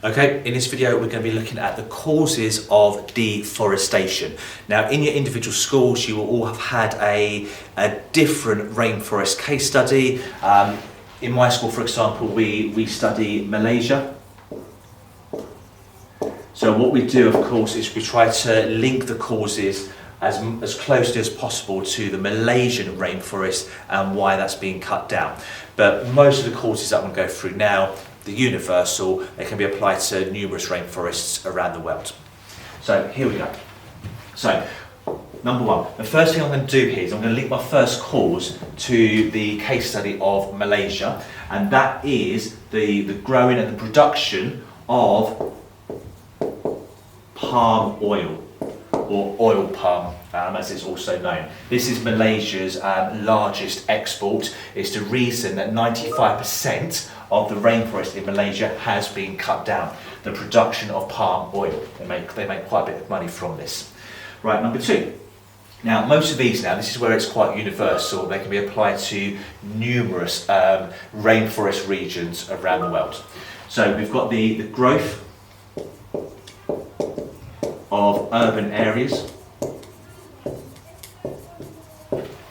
Okay, in this video we're going to be looking at the causes of deforestation. Now in your individual schools you will all have had a different rainforest case study. In my school, for example, we study Malaysia. So what we do, of course, is we try to link the causes as closely as possible to the Malaysian rainforest and why that's being cut down. But most of the causes that I'm going to go through now, the universal, they can be applied to numerous rainforests around the world. So here we go. So number one, the first thing I'm going to do here is I'm going to link my first cause to the case study of Malaysia, and that is the growing and the production of palm oil, or oil palm, as it's also known. This is Malaysia's largest export. It's the reason that 95% of the rainforest in Malaysia has been cut down. The production of palm oil. They make quite a bit of money from this. Right, number two. Now, most of these this is where it's quite universal. They can be applied to numerous rainforest regions around the world. So we've got the growth of urban areas,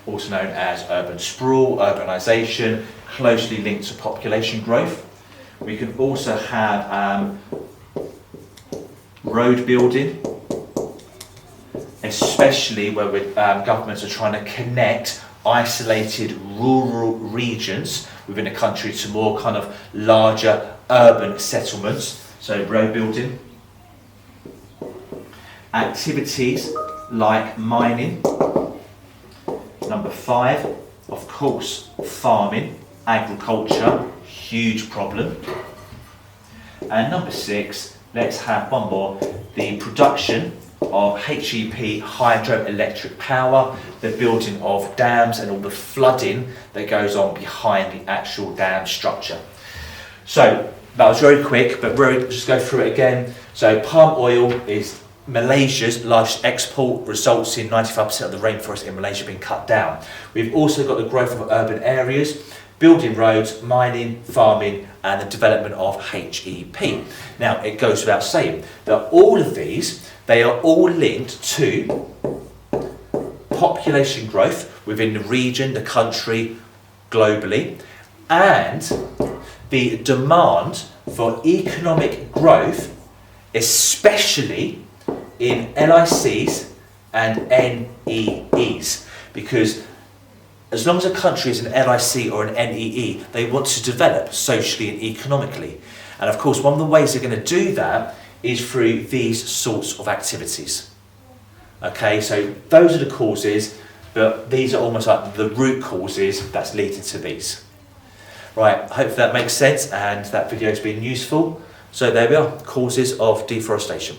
also known as urban sprawl, urbanisation, closely linked to population growth. We can also have road building, especially where governments are trying to connect isolated rural regions within a country to more kind of larger urban settlements. So road building. Activities like mining. Number five, of course, farming, agriculture, huge problem. And number six, let's have one more, the production of HEP, hydroelectric power, the building of dams and all the flooding that goes on behind the actual dam structure. So that was very quick, but just go through it again. So palm oil is Malaysia's largest export, results in 95% of the rainforest in Malaysia being cut down. We've also got the growth of urban areas, building roads, mining, farming, and the development of HEP. Now, it goes without saying that all of these, they are all linked to population growth within the region, the country, globally, and the demand for economic growth, especially in LICs and NEEs, because as long as a country is an LIC or an NEE, they want to develop socially and economically. And of course, one of the ways they're going to do that is through these sorts of activities. Okay, so those are the causes, but these are almost like the root causes that's leading to these. Right, I hope that makes sense and that video has been useful. So there we are, causes of deforestation.